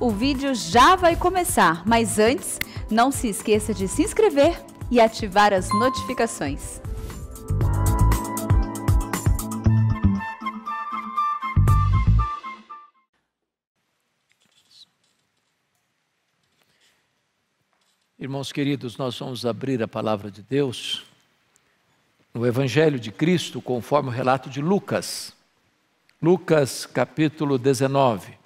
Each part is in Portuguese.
O vídeo já vai começar, mas antes, não se esqueça de se inscrever e ativar as notificações. Irmãos queridos, nós vamos abrir a palavra de Deus no Evangelho de Cristo, conforme o relato de Lucas. Lucas capítulo 19.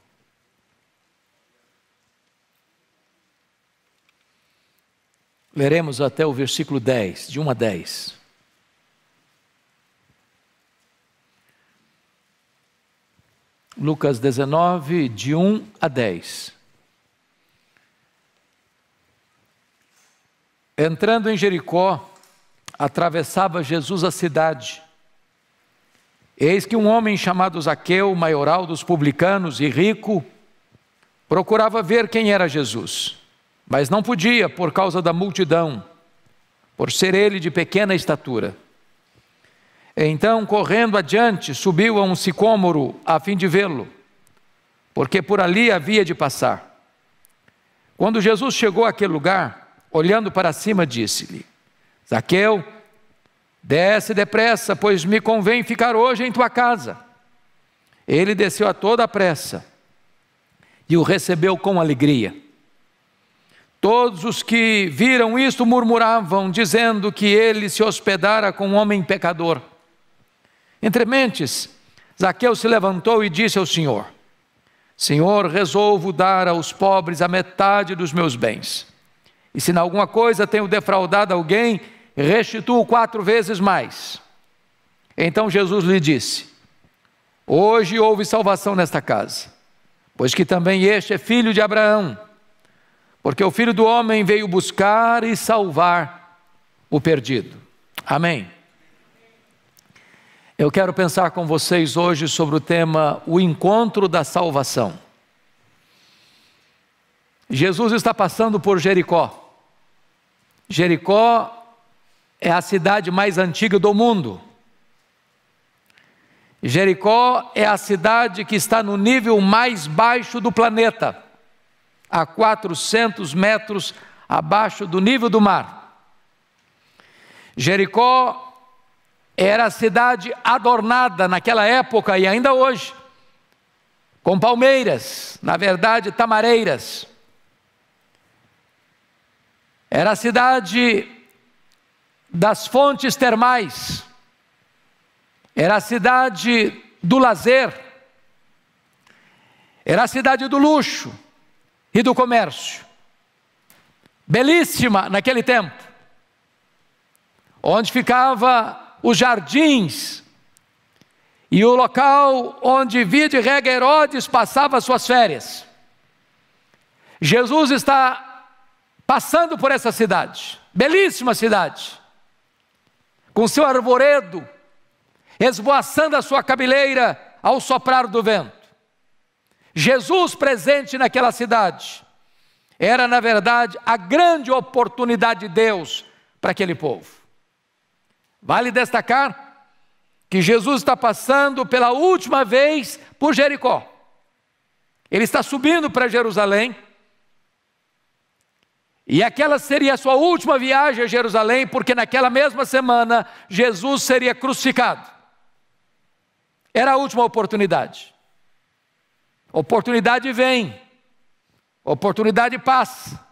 Leremos até o versículo 10, de 1 a 10. Lucas 19, de 1 a 10. Entrando em Jericó, atravessava Jesus a cidade. Eis que um homem chamado Zaqueu, maioral dos publicanos e rico, procurava ver quem era Jesus, mas não podia por causa da multidão, por ser ele de pequena estatura. Então, correndo adiante, subiu a um sicômoro a fim de vê-lo, porque por ali havia de passar. Quando Jesus chegou àquele lugar, olhando para cima, disse-lhe: Zaqueu, desce depressa, pois me convém ficar hoje em tua casa. Ele desceu a toda a pressa e o recebeu com alegria. Todos os que viram isto murmuravam, dizendo que ele se hospedara com um homem pecador. Entre mentes, Zaqueu se levantou e disse ao Senhor: Senhor, resolvo dar aos pobres a metade dos meus bens. E se em alguma coisa tenho defraudado alguém, restituo 4 vezes mais. Então Jesus lhe disse: hoje houve salvação nesta casa, pois que também este é filho de Abraão, porque o Filho do Homem veio buscar e salvar o perdido. Amém. Eu quero pensar com vocês hoje sobre o tema o encontro da salvação. Jesus está passando por Jericó. Jericó é a cidade mais antiga do mundo. Jericó é a cidade que está no nível mais baixo do planeta, a 400 metros abaixo do nível do mar. Jericó era a cidade adornada naquela época e ainda hoje, com palmeiras, na verdade tamareiras. Era a cidade das fontes termais, era a cidade do lazer, era a cidade do luxo e do comércio. Belíssima naquele tempo, onde ficava os jardins e o local onde via de regra Herodes passava suas férias. Jesus está passando por essa cidade, belíssima cidade, com seu arvoredo, esvoaçando a sua cabeleira ao soprar do vento. Jesus presente naquela cidade, era na verdade a grande oportunidade de Deus para aquele povo. Vale destacar que Jesus está passando pela última vez por Jericó. Ele está subindo para Jerusalém, e aquela seria a sua última viagem a Jerusalém, porque naquela mesma semana Jesus seria crucificado. Era a última oportunidade. Oportunidade vem, oportunidade passa.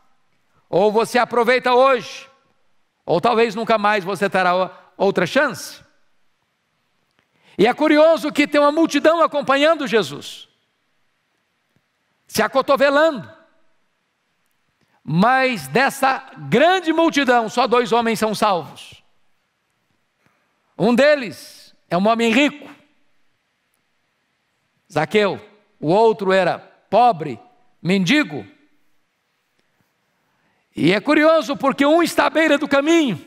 Ou você aproveita hoje, ou talvez nunca mais você terá outra chance. E é curioso que tem uma multidão acompanhando Jesus, se acotovelando. Mas dessa grande multidão, só 2 homens são salvos. Um deles é um homem rico, Zaqueu. O outro era pobre, mendigo. E é curioso porque um está à beira do caminho,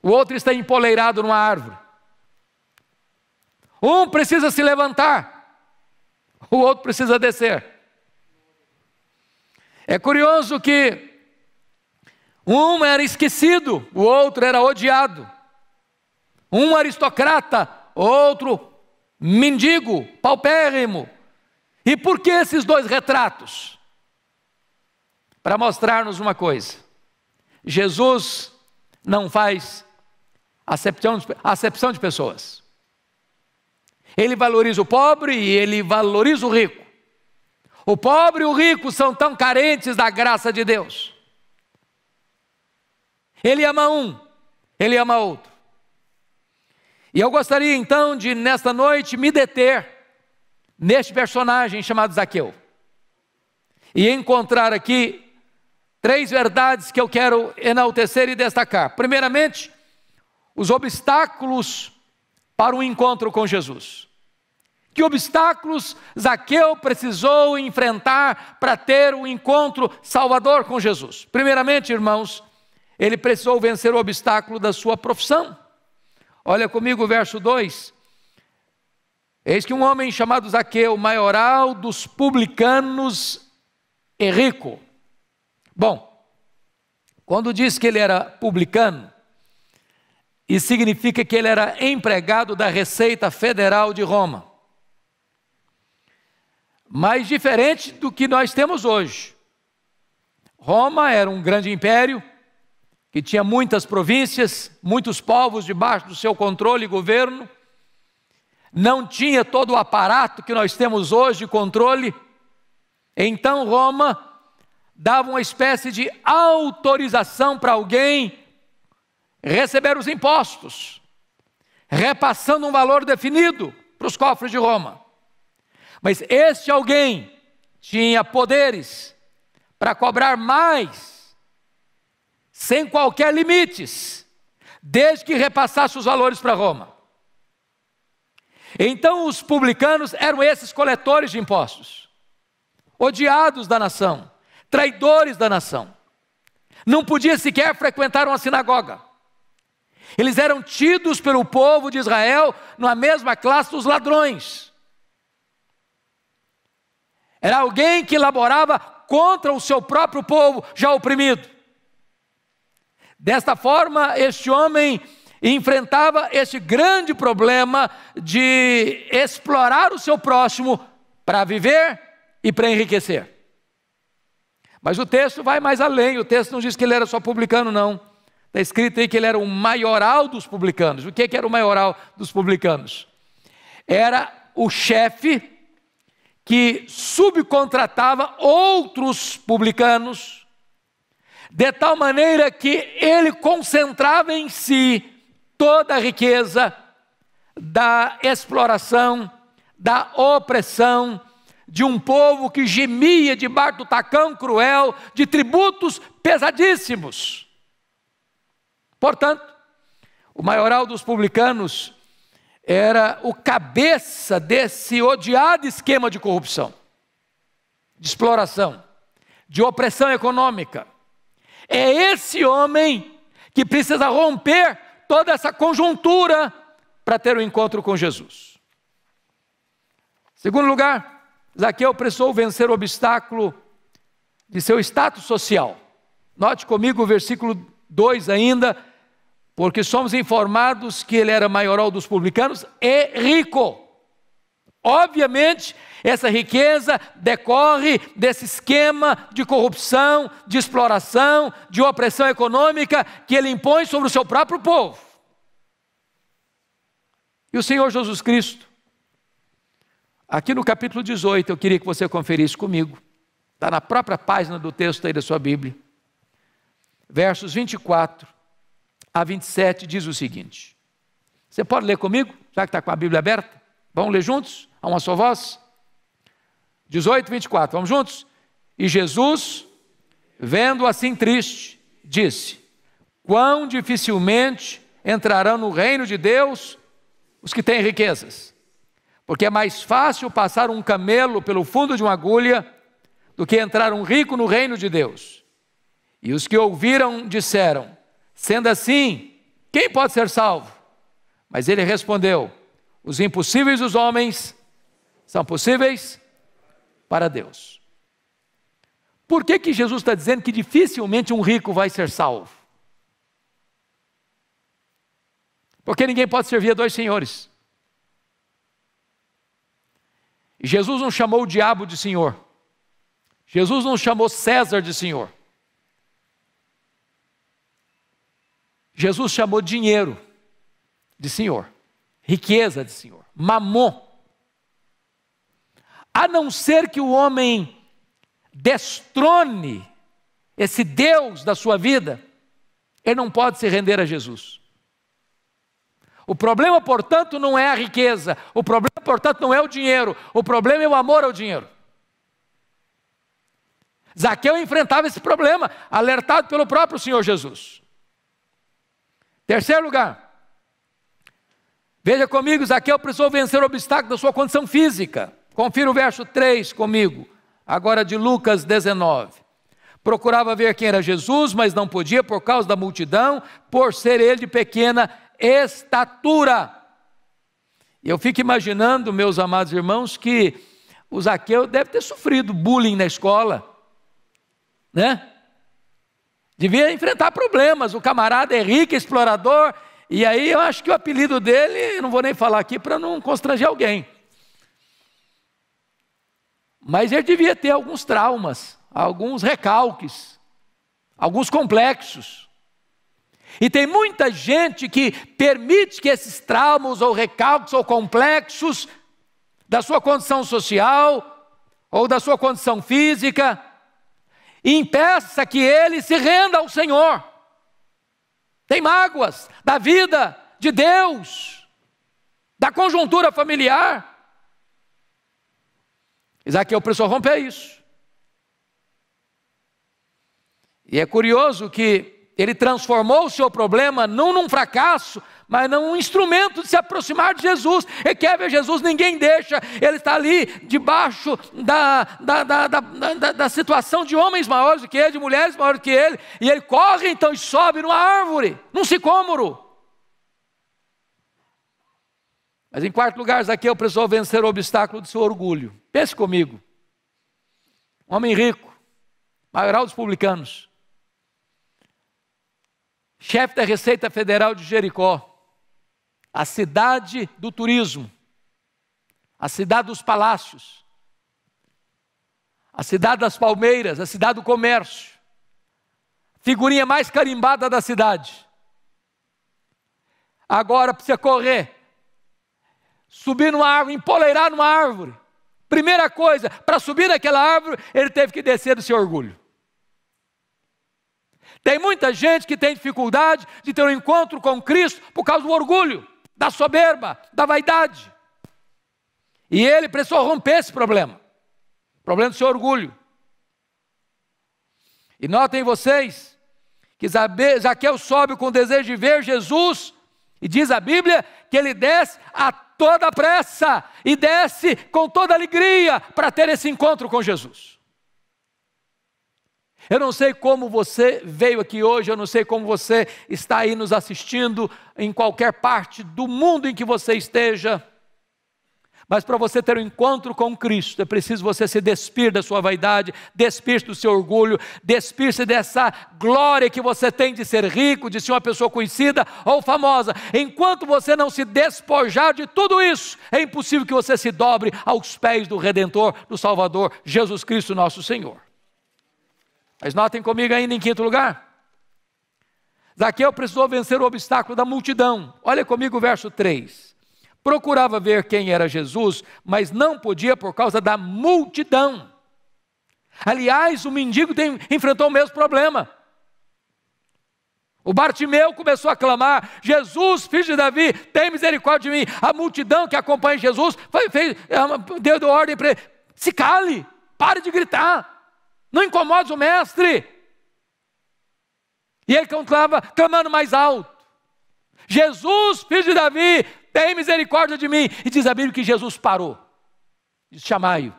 o outro está empoleirado numa árvore. Um precisa se levantar, o outro precisa descer. É curioso que um era esquecido, o outro era odiado. Um aristocrata, outro mendigo, paupérrimo. E por que esses 2 retratos? para mostrar-nos uma coisa: Jesus não faz acepção de pessoas. Ele valoriza o pobre e ele valoriza o rico. O pobre e o rico são tão carentes da graça de Deus. Ele ama um, ele ama outro. E eu gostaria então de, nesta noite, me deter neste personagem chamado Zaqueu e encontrar aqui 3 verdades que eu quero enaltecer e destacar. Primeiramente, os obstáculos para o encontro com Jesus. Que obstáculos Zaqueu precisou enfrentar para ter o encontro salvador com Jesus? Primeiramente, irmãos, ele precisou vencer o obstáculo da sua profissão. Olha comigo o verso 2. Eis que um homem chamado Zaqueu, maioral dos publicanos e rico. Bom, quando diz que ele era publicano, isso significa que ele era empregado da Receita Federal de Roma. Mas diferente do que nós temos hoje. Roma era um grande império, que tinha muitas províncias, muitos povos debaixo do seu controle e governo. Não tinha todo o aparato que nós temos hoje de controle. Então Roma dava uma espécie de autorização para alguém receber os impostos, repassando um valor definido para os cofres de Roma. Mas este alguém tinha poderes para cobrar mais, sem qualquer limites, desde que repassasse os valores para Roma. Então os publicanos eram esses coletores de impostos, odiados da nação, traidores da nação. Não podia sequer frequentar uma sinagoga. Eles eram tidos pelo povo de Israel na mesma classe dos ladrões. Era alguém que laborava contra o seu próprio povo, já oprimido. Desta forma, este homem enfrentava este grande problema de explorar o seu próximo para viver e para enriquecer. Mas o texto vai mais além, o texto não diz que ele era só publicano, não. Está escrito aí que ele era o maioral dos publicanos. O que era o maioral dos publicanos? Era o chefe que subcontratava outros publicanos, de tal maneira que ele concentrava em si toda a riqueza da exploração, da opressão de um povo que gemia debaixo do tacão cruel de tributos pesadíssimos. Portanto, o maioral dos publicanos era o cabeça desse odiado esquema de corrupção, de exploração, de opressão econômica. É esse homem que precisa romper toda essa conjuntura para ter um encontro com Jesus. Segundo lugar, Zaqueu precisou vencer o obstáculo de seu status social. Note comigo o versículo 2 ainda, porque somos informados que ele era maioral dos publicanos e rico. Obviamente, essa riqueza decorre desse esquema de corrupção, de exploração, de opressão econômica que ele impõe sobre o seu próprio povo. E o Senhor Jesus Cristo, aqui no capítulo 18, eu queria que você conferisse comigo, está na própria página do texto aí da sua Bíblia, versos 24 a 27, diz o seguinte. Você pode ler comigo, já que está com a Bíblia aberta? Vamos ler juntos, a uma só voz? 18, 24, vamos juntos? E Jesus, vendo assim triste, disse: quão dificilmente entrarão no reino de Deus os que têm riquezas, porque é mais fácil passar um camelo pelo fundo de uma agulha do que entrar um rico no reino de Deus. E os que ouviram disseram: sendo assim, quem pode ser salvo? Mas ele respondeu: os impossíveis dos homens são possíveis para Deus. Por que Jesus está dizendo que dificilmente um rico vai ser salvo? Porque ninguém pode servir a 2 senhores. E Jesus não chamou o diabo de senhor, Jesus não chamou César de senhor. Jesus chamou dinheiro de senhor, riqueza de senhor, mamon. A não ser que o homem destrone esse Deus da sua vida, ele não pode se render a Jesus. O problema, portanto, não é a riqueza, o problema, portanto, não é o dinheiro, o problema é o amor ao dinheiro. Zaqueu enfrentava esse problema, alertado pelo próprio Senhor Jesus. Terceiro lugar, veja comigo, Zaqueu precisou vencer o obstáculo da sua condição física. Confira o verso 3 comigo, agora de Lucas 19. Procurava ver quem era Jesus, mas não podia por causa da multidão, por ser ele de pequena estatura. Eu fico imaginando, meus amados irmãos, que o Zaqueu deve ter sofrido bullying na escola, né? Devia enfrentar problemas, o camarada é rico, explorador, e aí eu acho que o apelido dele, não vou nem falar aqui para não constranger alguém. Mas ele devia ter alguns traumas, alguns recalques, alguns complexos. E tem muita gente que permite que esses traumas ou recalques ou complexos da sua condição social ou da sua condição física impeça que ele se renda ao Senhor. Tem mágoas da vida, de Deus, da conjuntura familiar. Zaqueu precisou romper isso. E é curioso que ele transformou o seu problema não num fracasso, mas num instrumento de se aproximar de Jesus. Ele quer ver Jesus, ninguém deixa. Ele está ali debaixo da situação de homens maiores do que ele, de mulheres maiores do que ele. E ele corre então e sobe numa árvore, num sicômoro. Mas em quarto lugar, Zaqueu precisou vencer o obstáculo do seu orgulho. Pense comigo. Um homem rico, maioral dos publicanos, chefe da Receita Federal de Jericó, a cidade do turismo, a cidade dos palácios, a cidade das palmeiras, a cidade do comércio, figurinha mais carimbada da cidade. Agora precisa correr, subir numa árvore, empoleirar numa árvore. Primeira coisa, para subir naquela árvore, ele teve que descer do seu orgulho. Tem muita gente que tem dificuldade de ter um encontro com Cristo por causa do orgulho, da soberba, da vaidade. E ele precisou romper esse problema. O problema do seu orgulho. E notem vocês que Zaqueu sobe com o desejo de ver Jesus, e diz a Bíblia que ele desce a toda pressa, e desce com toda alegria para ter esse encontro com Jesus. Eu não sei como você veio aqui hoje, eu não sei como você está aí nos assistindo, em qualquer parte do mundo em que você esteja, mas para você ter um encontro com Cristo, é preciso você se despir da sua vaidade, despir-se do seu orgulho, despir-se dessa glória que você tem de ser rico, de ser uma pessoa conhecida ou famosa. Enquanto você não se despojar de tudo isso, é impossível que você se dobre aos pés do Redentor, do Salvador, Jesus Cristo nosso Senhor. Mas notem comigo ainda em quinto lugar. Zaqueu precisou vencer o obstáculo da multidão. Olha comigo o verso 3. Procurava ver quem era Jesus, mas não podia por causa da multidão. Aliás, o mendigo enfrentou o mesmo problema. O Bartimeu começou a clamar: Jesus, filho de Davi, tem misericórdia de mim. A multidão que acompanha Jesus deu ordem para ele: se cale, pare de gritar. Não incomode o mestre. E ele estava clamando mais alto: Jesus, filho de Davi, tem misericórdia de mim. E diz a Bíblia que Jesus parou. Diz: chamai-o.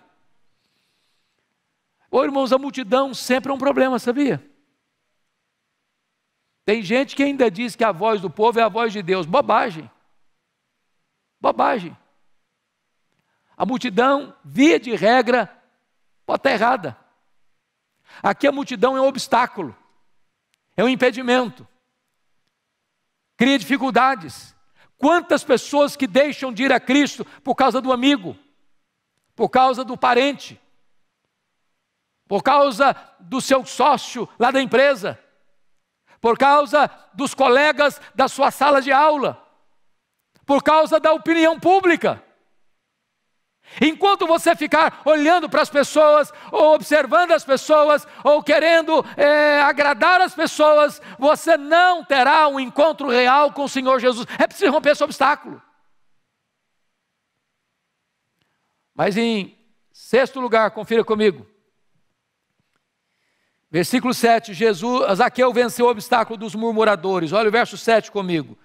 Ô irmãos, a multidão sempre é um problema, sabia? Tem gente que ainda diz que a voz do povo é a voz de Deus. Bobagem. Bobagem. A multidão, via de regra, pode estar errada. Aqui a multidão é um obstáculo, é um impedimento, cria dificuldades. Quantas pessoas que deixam de ir a Cristo por causa do amigo, por causa do parente, por causa do seu sócio lá da empresa, por causa dos colegas da sua sala de aula, por causa da opinião pública. Enquanto você ficar olhando para as pessoas, ou observando as pessoas, ou querendo agradar as pessoas, você não terá um encontro real com o Senhor Jesus. É preciso romper esse obstáculo. Mas em sexto lugar, confira comigo. Versículo 7, Zaqueu venceu o obstáculo dos murmuradores. Olha o verso 7 comigo.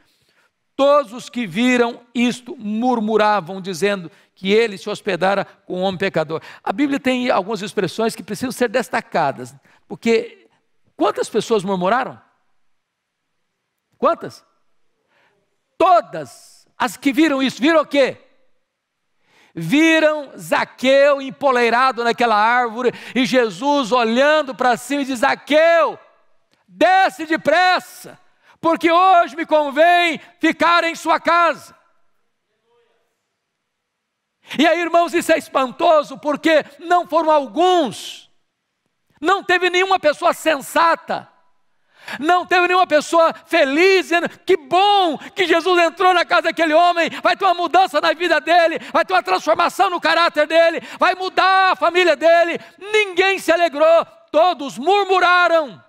Todos os que viram isto murmuravam, dizendo que ele se hospedara com um homem pecador. A Bíblia tem algumas expressões que precisam ser destacadas, porque quantas pessoas murmuraram? Quantas? Todas as que viram isso, viram o quê? Viram Zaqueu empoleirado naquela árvore, e Jesus olhando para cima e diz: Zaqueu, desce depressa, porque hoje me convém ficar em sua casa. E aí, irmãos, isso é espantoso, porque não foram alguns, não teve nenhuma pessoa sensata, não teve nenhuma pessoa feliz, dizendo: que bom que Jesus entrou na casa daquele homem, vai ter uma mudança na vida dele, vai ter uma transformação no caráter dele, vai mudar a família dele. Ninguém se alegrou, todos murmuraram.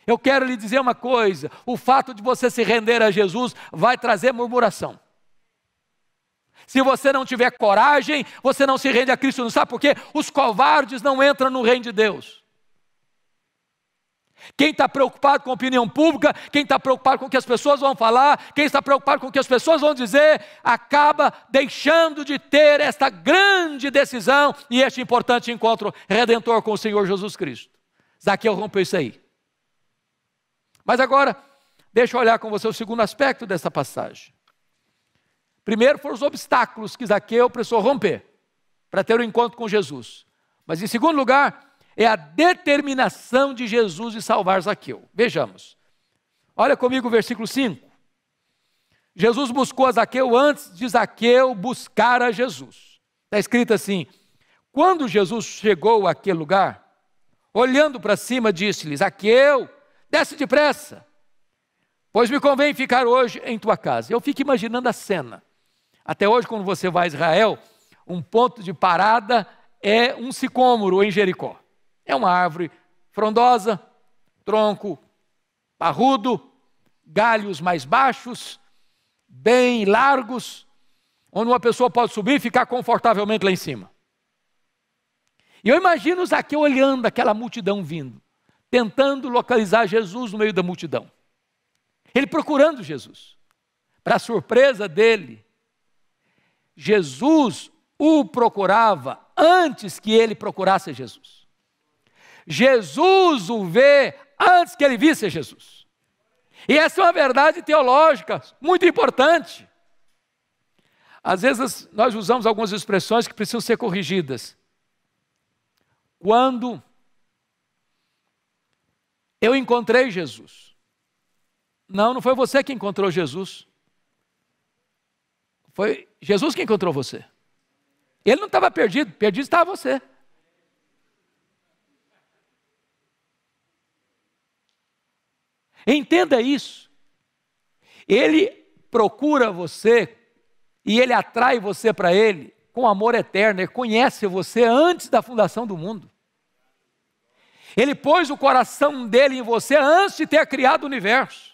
Eu quero lhe dizer uma coisa: o fato de você se render a Jesus vai trazer murmuração. Se você não tiver coragem, você não se rende a Cristo. Não sabe por quê? Os covardes não entram no reino de Deus. Quem está preocupado com a opinião pública, quem está preocupado com o que as pessoas vão falar, quem está preocupado com o que as pessoas vão dizer, acaba deixando de ter esta grande decisão e este importante encontro redentor com o Senhor Jesus Cristo. Zaqueu rompeu isso aí. Mas agora, deixa eu olhar com você o segundo aspecto dessa passagem. Primeiro foram os obstáculos que Zaqueu precisou romper para ter um encontro com Jesus. Mas em segundo lugar, é a determinação de Jesus de salvar Zaqueu. Vejamos. Olha comigo o versículo 5. Jesus buscou a Zaqueu antes de Zaqueu buscar a Jesus. Está escrito assim: quando Jesus chegou àquele lugar, olhando para cima, disse-lhe: Zaqueu, desce depressa, pois me convém ficar hoje em tua casa. Eu fico imaginando a cena. Até hoje, quando você vai a Israel, um ponto de parada é um sicômoro em Jericó. É uma árvore frondosa, tronco parrudo, galhos mais baixos, bem largos, onde uma pessoa pode subir e ficar confortavelmente lá em cima. E eu imagino Zaqueu olhando aquela multidão vindo, tentando localizar Jesus no meio da multidão. Ele procurando Jesus. Para a surpresa dele, Jesus o procurava antes que ele procurasse Jesus. Jesus o vê antes que ele visse Jesus. E essa é uma verdade teológica muito importante. Às vezes nós usamos algumas expressões que precisam ser corrigidas. Quando eu encontrei Jesus. Não foi você que encontrou Jesus. Foi Jesus que encontrou você. Ele não estava perdido, perdido estava você. Entenda isso. Ele procura você e ele atrai você para ele com amor eterno. Ele conhece você antes da fundação do mundo. Ele pôs o coração dele em você antes de ter criado o universo.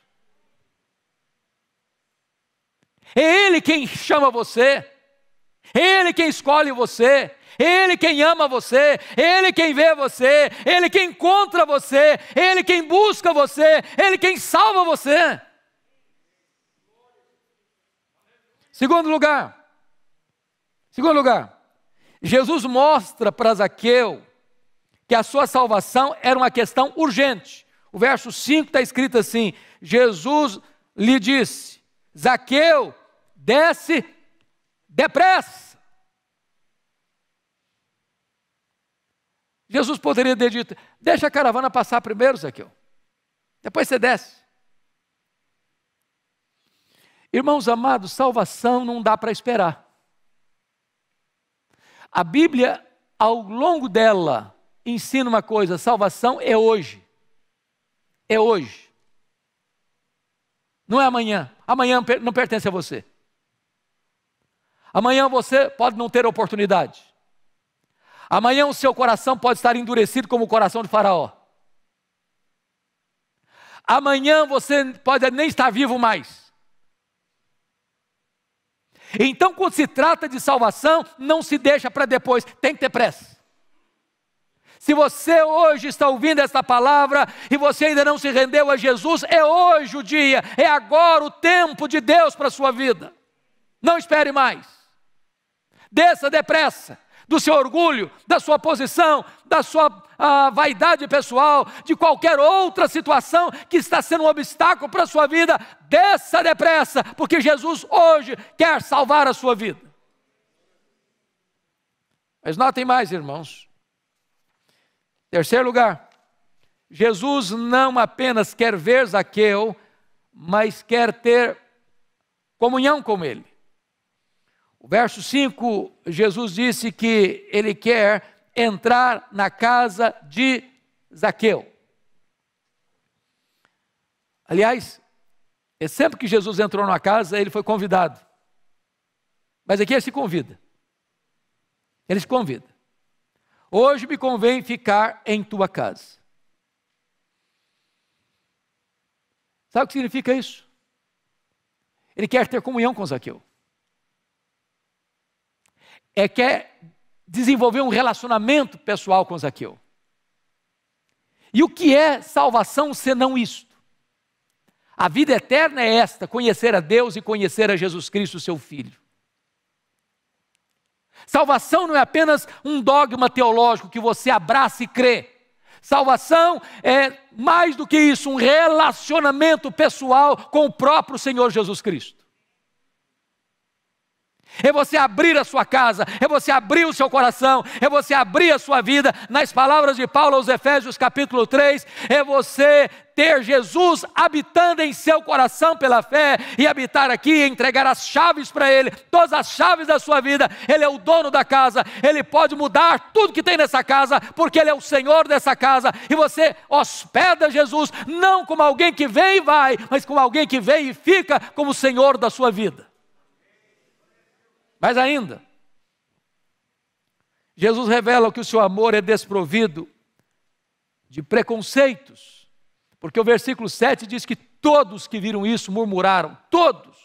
É Ele quem chama você, é Ele quem escolhe você, é Ele quem ama você, é Ele quem vê você, é Ele quem encontra você, é Ele quem busca você, é Ele quem salva você. Segundo lugar, Jesus mostra para Zaqueu que a sua salvação era uma questão urgente. O verso 5 está escrito assim: Jesus lhe disse: Zaqueu, desce depressa. Jesus poderia ter dito: deixa a caravana passar primeiro, Zaqueu, depois você desce. Irmãos amados, salvação não dá para esperar. A Bíblia ao longo dela, ensina uma coisa: salvação é hoje. É hoje. Não é amanhã. Amanhã não pertence a você. Amanhã você pode não ter oportunidade. Amanhã o seu coração pode estar endurecido como o coração de Faraó. Amanhã você pode nem estar vivo mais. Então, quando se trata de salvação, não se deixa para depois, tem que ter pressa. Se você hoje está ouvindo esta palavra e você ainda não se rendeu a Jesus, é hoje o dia, é agora o tempo de Deus para a sua vida. Não espere mais. Desça depressa do seu orgulho, da sua posição, da sua vaidade pessoal, de qualquer outra situação que está sendo um obstáculo para a sua vida. Desça depressa, porque Jesus hoje quer salvar a sua vida. Mas notem mais, irmãos. Terceiro lugar, Jesus não apenas quer ver Zaqueu, mas quer ter comunhão com ele. O verso 5, Jesus disse que ele quer entrar na casa de Zaqueu. Aliás, sempre que Jesus entrou numa casa, ele foi convidado. Mas aqui ele se convida. Ele se convida. Hoje me convém ficar em tua casa. Sabe o que significa isso? Ele quer ter comunhão com Zaqueu. Quer desenvolver um relacionamento pessoal com Zaqueu. E o que é salvação senão isto? A vida eterna é esta: conhecer a Deus e conhecer a Jesus Cristo, seu Filho. Salvação não é apenas um dogma teológico que você abraça e crê. Salvação é mais do que isso, um relacionamento pessoal com o próprio Senhor Jesus Cristo. É você abrir a sua casa, é você abrir o seu coração, é você abrir a sua vida. Nas palavras de Paulo aos Efésios capítulo 3, é você ter Jesus habitando em seu coração pela fé, e habitar aqui, entregar as chaves para Ele, todas as chaves da sua vida. Ele é o dono da casa, Ele pode mudar tudo que tem nessa casa, porque Ele é o Senhor dessa casa, e você hospeda Jesus, não como alguém que vem e vai, mas como alguém que vem e fica como o Senhor da sua vida. Mas ainda, Jesus revela que o seu amor é desprovido de preconceitos, porque o versículo 7 diz que todos que viram isso murmuraram, todos.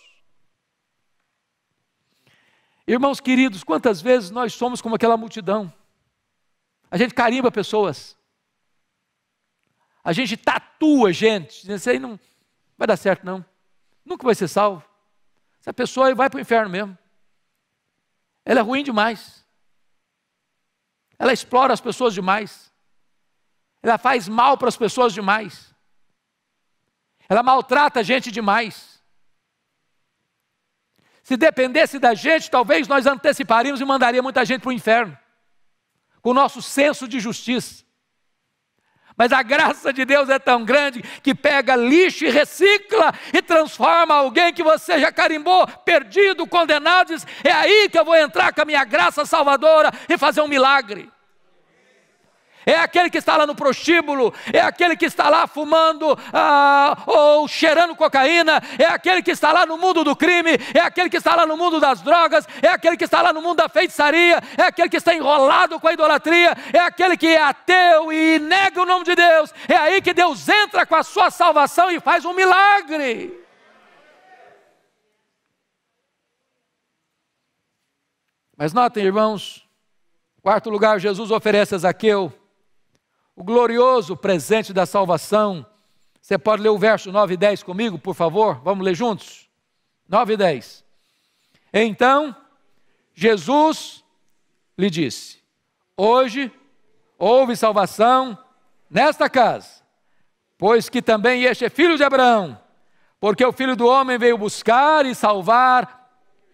Irmãos queridos, quantas vezes nós somos como aquela multidão? A gente carimba pessoas, a gente tatua gente, dizendo: isso aí não vai dar certo não, nunca vai ser salvo, essa pessoa aí vai para o inferno mesmo. Ela é ruim demais. Ela explora as pessoas demais. Ela faz mal para as pessoas demais. Ela maltrata a gente demais. Se dependesse da gente, talvez nós anteciparíamos e mandaríamos muita gente para o inferno, com o nosso senso de justiça. Mas a graça de Deus é tão grande que pega lixo e recicla e transforma alguém que você já carimbou, perdido, condenado. Diz: é aí que eu vou entrar com a minha graça salvadora e fazer um milagre. É aquele que está lá no prostíbulo, é aquele que está lá fumando ou cheirando cocaína, é aquele que está lá no mundo do crime, é aquele que está lá no mundo das drogas, é aquele que está lá no mundo da feitiçaria, é aquele que está enrolado com a idolatria, é aquele que é ateu e nega o nome de Deus. É aí que Deus entra com a sua salvação e faz um milagre. Mas notem, irmãos, quarto lugar, Jesus oferece a Zaqueu o glorioso presente da salvação. Você pode ler o verso 9 e 10 comigo, por favor? Vamos ler juntos? 9 e 10. Então, Jesus lhe disse: hoje houve salvação nesta casa, pois que também este é filho de Abraão, porque o Filho do Homem veio buscar e salvar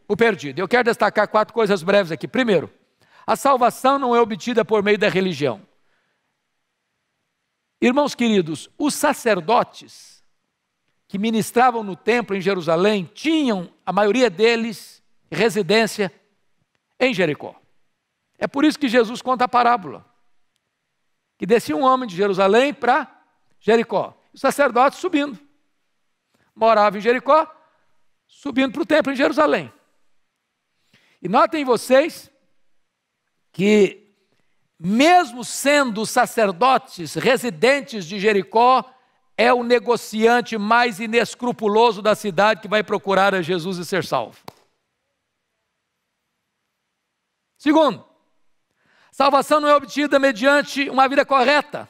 o perdido. Eu quero destacar 4 coisas breves aqui. Primeiro, a salvação não é obtida por meio da religião. Irmãos queridos, os sacerdotes que ministravam no templo em Jerusalém tinham, a maioria deles, residência em Jericó. É por isso que Jesus conta a parábola. Que descia um homem de Jerusalém para Jericó. O sacerdote subindo. Morava em Jericó, subindo para o templo em Jerusalém. E notem vocês que, mesmo sendo sacerdotes residentes de Jericó, é o negociante mais inescrupuloso da cidade que vai procurar a Jesus e ser salvo. Segundo, salvação não é obtida mediante uma vida correta.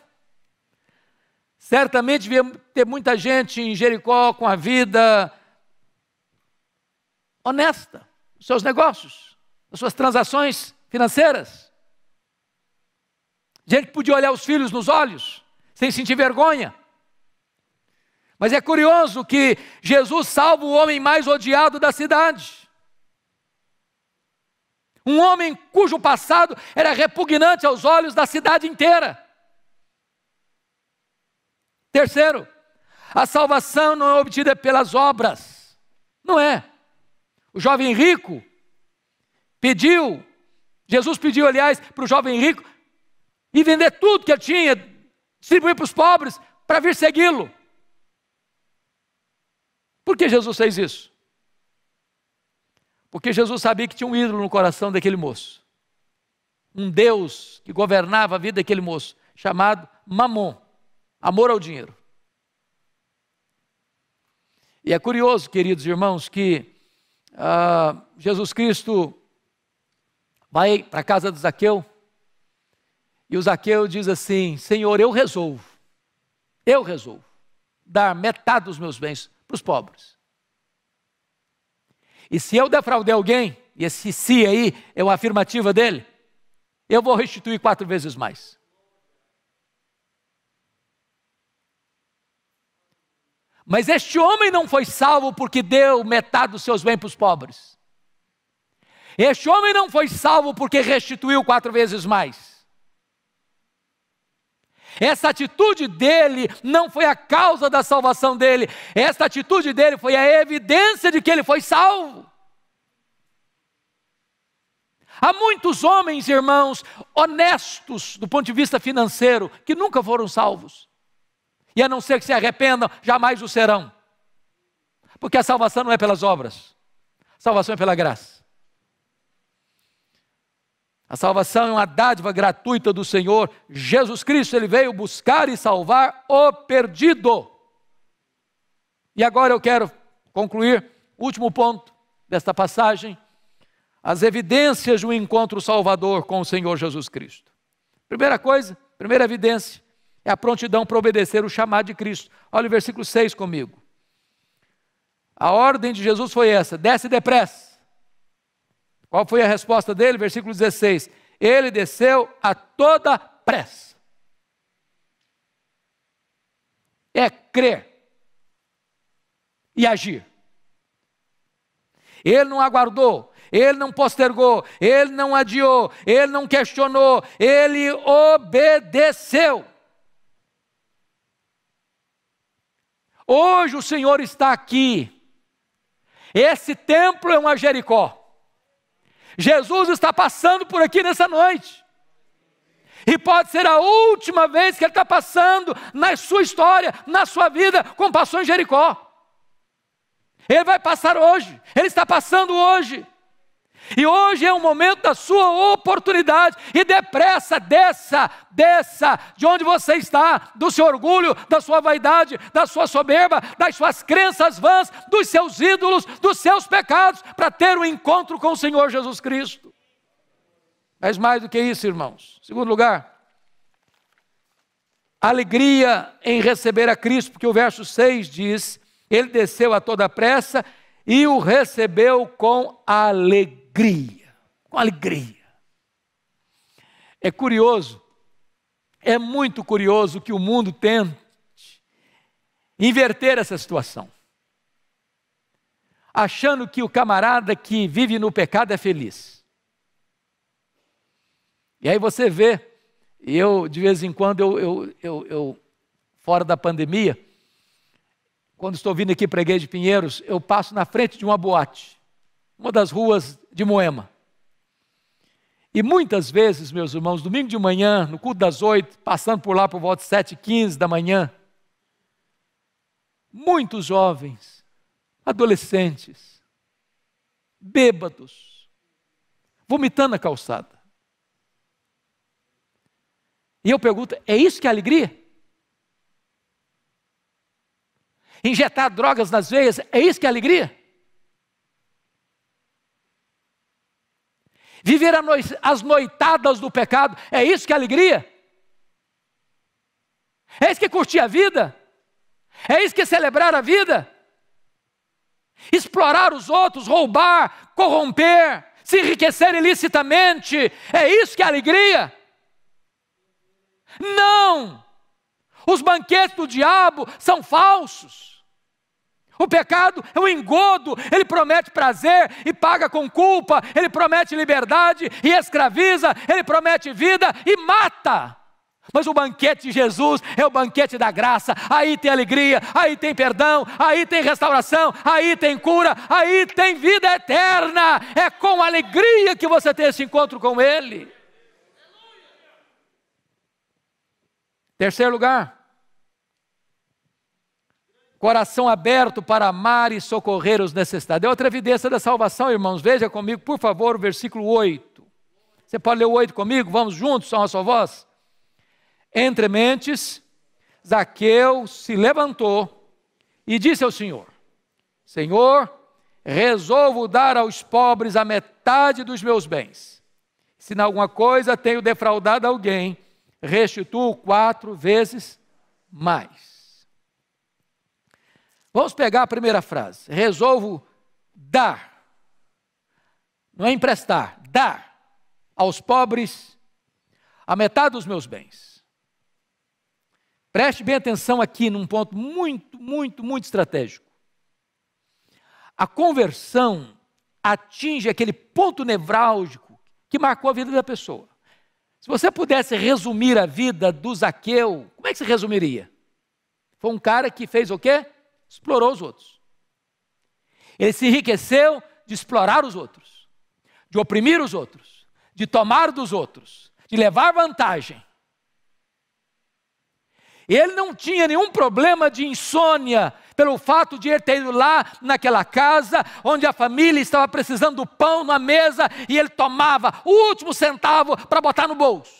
Certamente devia ter muita gente em Jericó com a vida honesta, os seus negócios, as suas transações financeiras. Gente que podia olhar os filhos nos olhos, sem sentir vergonha. Mas é curioso que Jesus salva o homem mais odiado da cidade. Um homem cujo passado era repugnante aos olhos da cidade inteira. Terceiro, a salvação não é obtida pelas obras. Não é. O jovem rico pediu, Jesus pediu, aliás, para o jovem rico ir vender tudo que ele tinha, distribuir para os pobres, para vir segui-lo. Por que Jesus fez isso? Porque Jesus sabia que tinha um ídolo no coração daquele moço. Um Deus que governava a vida daquele moço, chamado Mamon, amor ao dinheiro. E é curioso, queridos irmãos, que Jesus Cristo vai para a casa do Zaqueu, e o Zaqueu diz assim: Senhor, eu resolvo dar metade dos meus bens para os pobres. E se eu defraudei alguém, e esse se aí é uma afirmativa dele, eu vou restituir 4 vezes mais. Mas este homem não foi salvo porque deu metade dos seus bens para os pobres. Este homem não foi salvo porque restituiu 4 vezes mais. Essa atitude dele não foi a causa da salvação dele. Essa atitude dele foi a evidência de que ele foi salvo. Há muitos homens, irmãos, honestos do ponto de vista financeiro, que nunca foram salvos. E a não ser que se arrependam, jamais o serão. Porque a salvação não é pelas obras. A salvação é pela graça. A salvação é uma dádiva gratuita do Senhor. Jesus Cristo, Ele veio buscar e salvar o perdido. E agora eu quero concluir o último ponto desta passagem. As evidências de um encontro salvador com o Senhor Jesus Cristo. Primeira coisa, primeira evidência, é a prontidão para obedecer o chamado de Cristo. Olha o versículo 6 comigo. A ordem de Jesus foi essa: desce depressa. Qual foi a resposta dele? Versículo 16. Ele desceu a toda pressa. É crer e agir. Ele não aguardou, ele não postergou, ele não adiou, ele não questionou, ele obedeceu. Hoje o Senhor está aqui. Esse templo é uma Jericó. Jesus está passando por aqui nessa noite. E pode ser a última vez que Ele está passando na sua história, na sua vida, como passou em Jericó. Ele vai passar hoje, Ele está passando hoje. E hoje é o momento da sua oportunidade. E depressa, desça de onde você está, do seu orgulho, da sua vaidade, da sua soberba, das suas crenças vãs, dos seus ídolos, dos seus pecados, para ter um encontro com o Senhor Jesus Cristo. Mas mais do que isso, irmãos. Segundo lugar, alegria em receber a Cristo, porque o verso 6 diz: Ele desceu a toda pressa e o recebeu com alegria. Com alegria. É curioso, é muito curioso que o mundo tente inverter essa situação, achando que o camarada que vive no pecado é feliz. E aí você vê, eu de vez em quando, eu fora da pandemia, quando estou vindo aqui para a Igreja de Pinheiros, eu passo na frente de uma boate, uma das ruas de Moema. E muitas vezes, meus irmãos, domingo de manhã, no culto das 8, passando por lá por volta de 7h15 da manhã, muitos jovens, adolescentes, bêbados, vomitando na calçada. E eu pergunto, é isso que é alegria? Injetar drogas nas veias, é isso que é alegria? Viver as noitadas do pecado, é isso que é alegria? É isso que é curtir a vida? É isso que é celebrar a vida? Explorar os outros, roubar, corromper, se enriquecer ilicitamente, é isso que é alegria? Não! Os banquetes do diabo são falsos. O pecado é um engodo, ele promete prazer e paga com culpa, ele promete liberdade e escraviza, ele promete vida e mata. Mas o banquete de Jesus é o banquete da graça, aí tem alegria, aí tem perdão, aí tem restauração, aí tem cura, aí tem vida eterna. É com alegria que você tem esse encontro com Ele. Terceiro lugar, coração aberto para amar e socorrer os necessitados. É outra evidência da salvação, irmãos. Veja comigo, por favor, o versículo 8. Você pode ler o 8 comigo? Vamos juntos, só a sua voz. Entre mentes, Zaqueu se levantou e disse ao Senhor: Senhor, resolvo dar aos pobres a metade dos meus bens. Se em alguma coisa tenho defraudado alguém, restituo 4 vezes mais. Vamos pegar a primeira frase. Resolvo dar. Não é emprestar, dar aos pobres a metade dos meus bens. Preste bem atenção aqui num ponto muito estratégico. A conversão atinge aquele ponto nevrálgico que marcou a vida da pessoa. Se você pudesse resumir a vida do Zaqueu, como é que se resumiria? Foi um cara que fez o quê? Explorou os outros. Ele se enriqueceu de explorar os outros, de oprimir os outros, de tomar dos outros, de levar vantagem. Ele não tinha nenhum problema de insônia pelo fato de ele ter ido lá naquela casa onde a família estava precisando do pão na mesa e ele tomava o último centavo para botar no bolso.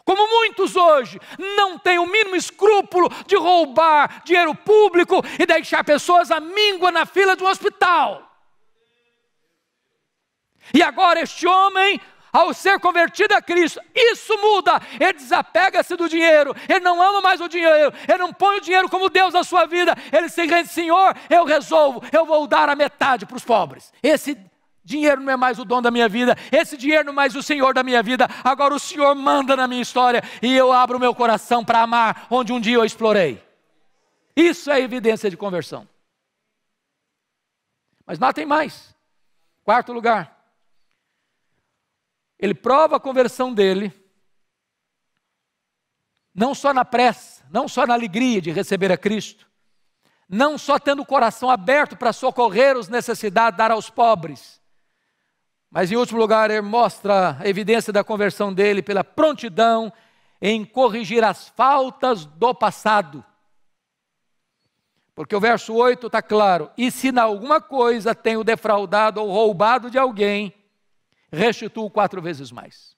Como muitos hoje não têm o mínimo escrúpulo de roubar dinheiro público e deixar pessoas à míngua na fila de um hospital. E agora este homem, ao ser convertido a Cristo, isso muda, ele desapega-se do dinheiro, ele não ama mais o dinheiro, ele não põe o dinheiro como Deus na sua vida, ele se rende: Senhor, eu resolvo, eu vou dar a metade para os pobres. Esse dinheiro não é mais o dono da minha vida, esse dinheiro não é mais o Senhor da minha vida, agora o Senhor manda na minha história e eu abro o meu coração para amar onde um dia eu explorei. Isso é evidência de conversão. Mas lá tem mais. Quarto lugar. Ele prova a conversão dele, não só na pressa, não só na alegria de receber a Cristo, não só tendo o coração aberto para socorrer os necessitados, dar aos pobres, mas em último lugar ele mostra a evidência da conversão dele pela prontidão em corrigir as faltas do passado. Porque o verso 8 está claro: e se em alguma coisa tenho defraudado ou roubado de alguém, restituo 4 vezes mais.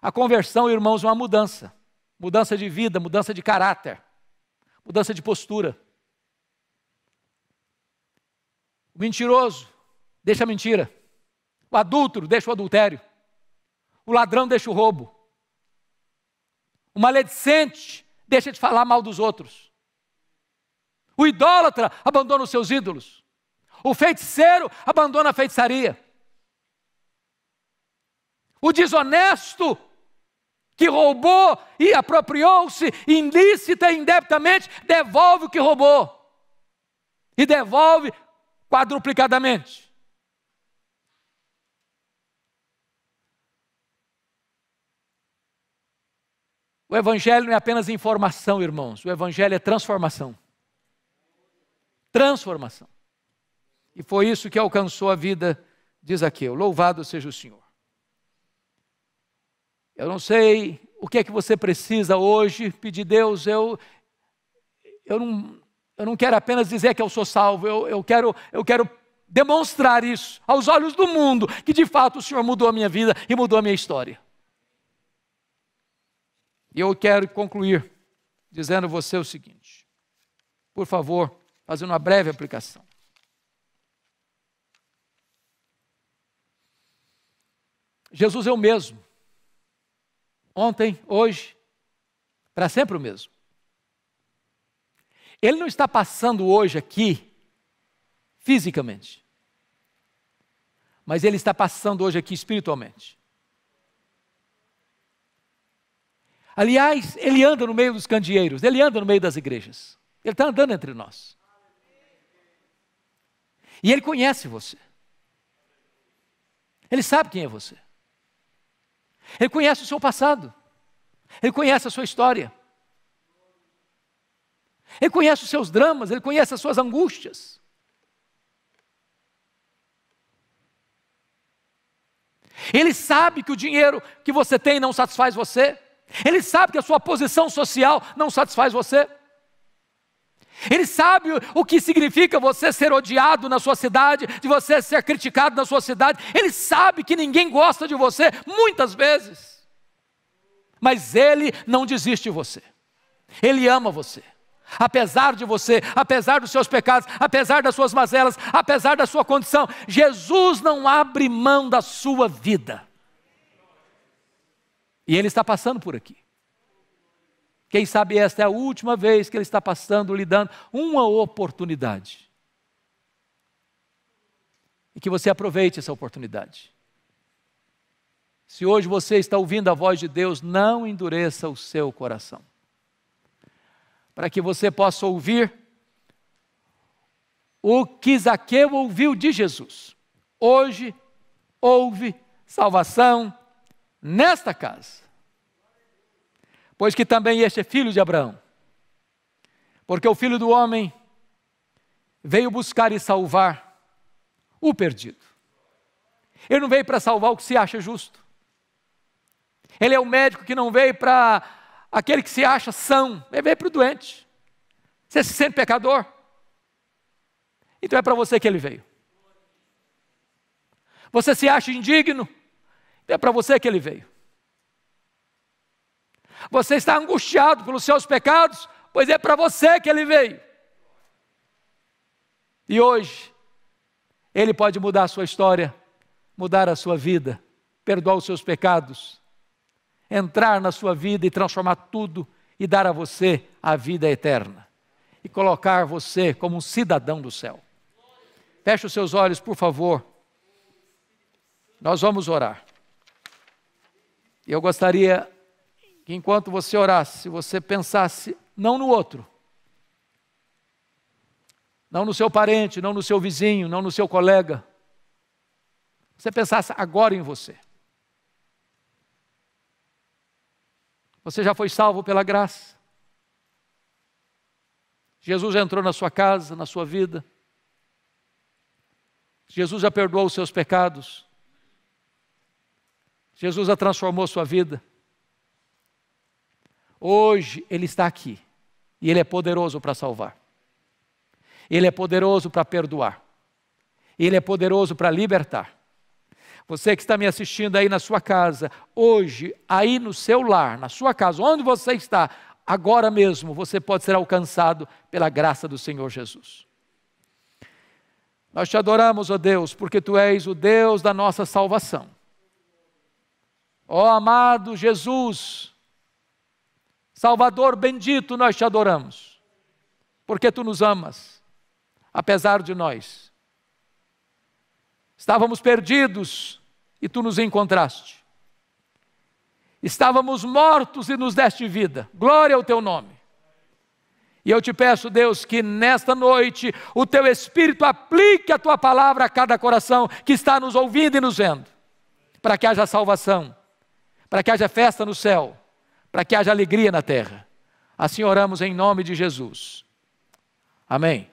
A conversão, irmãos, é uma mudança. Mudança de vida, mudança de caráter, mudança de postura. O mentiroso deixa a mentira. O adúltero deixa o adultério. O ladrão deixa o roubo. O maledicente deixa de falar mal dos outros. O idólatra abandona os seus ídolos. O feiticeiro abandona a feitiçaria. O desonesto que roubou e apropriou-se ilícita e indebitamente, devolve o que roubou. E devolve quadruplicadamente. O Evangelho não é apenas informação, irmãos. O Evangelho é transformação. Transformação. E foi isso que alcançou a vida de Zaqueu: louvado seja o Senhor. Eu não sei o que é que você precisa hoje pedir. Deus, eu não quero apenas dizer que eu sou salvo, eu quero demonstrar isso aos olhos do mundo, que de fato o Senhor mudou a minha vida e mudou a minha história. E eu quero concluir dizendo a você o seguinte, por favor, fazendo uma breve aplicação. Jesus é o mesmo, ontem, hoje, para sempre o mesmo. Ele não está passando hoje aqui, fisicamente, mas Ele está passando hoje aqui espiritualmente. Aliás, Ele anda no meio dos candeeiros, Ele anda no meio das igrejas, Ele está andando entre nós. E Ele conhece você. Ele sabe quem é você. Ele conhece o seu passado. Ele conhece a sua história. Ele conhece os seus dramas, Ele conhece as suas angústias. Ele sabe que o dinheiro que você tem não satisfaz você. Ele sabe que a sua posição social não satisfaz você. Ele sabe o que significa você ser odiado na sua cidade, de você ser criticado na sua cidade. Ele sabe que ninguém gosta de você, muitas vezes. Mas Ele não desiste de você. Ele ama você. Apesar de você, apesar dos seus pecados, apesar das suas mazelas, apesar da sua condição, Jesus não abre mão da sua vida. E Ele está passando por aqui. Quem sabe esta é a última vez que Ele está passando, lhe dando uma oportunidade. E que você aproveite essa oportunidade. Se hoje você está ouvindo a voz de Deus, não endureça o seu coração. Para que você possa ouvir o que Zaqueu ouviu de Jesus. Hoje houve salvação nesta casa, pois que também este é filho de Abraão. Porque o Filho do Homem veio buscar e salvar o perdido. Ele não veio para salvar o que se acha justo. Ele é o médico que não veio para aquele que se acha são. Ele veio para o doente. Você se sente pecador? Então é para você que Ele veio. Você se acha indigno? Então é para você que Ele veio. Você está angustiado pelos seus pecados? Pois é para você que Ele veio. E hoje, Ele pode mudar a sua história, mudar a sua vida, perdoar os seus pecados, entrar na sua vida e transformar tudo e dar a você a vida eterna. E colocar você como um cidadão do céu. Feche os seus olhos, por favor. Nós vamos orar. E eu gostaria que enquanto você orasse, você pensasse não no outro, não no seu parente, não no seu vizinho, não no seu colega. Você pensasse agora em você. Você já foi salvo pela graça. Jesus já entrou na sua casa, na sua vida. Jesus já perdoou os seus pecados. Jesus já transformou sua vida. Hoje Ele está aqui e Ele é poderoso para salvar. Ele é poderoso para perdoar. Ele é poderoso para libertar. Você que está me assistindo aí na sua casa, hoje, aí no seu lar, na sua casa, onde você está, agora mesmo, você pode ser alcançado pela graça do Senhor Jesus. Nós te adoramos, ó Deus, porque Tu és o Deus da nossa salvação. Ó amado Jesus, Salvador bendito, nós te adoramos, porque Tu nos amas, apesar de nós. Estávamos perdidos e Tu nos encontraste. Estávamos mortos e nos deste vida. Glória ao Teu nome. E eu te peço, Deus, que nesta noite o Teu Espírito aplique a Tua palavra a cada coração que está nos ouvindo e nos vendo, para que haja salvação, para que haja festa no céu, para que haja alegria na terra. Assim oramos em nome de Jesus. Amém.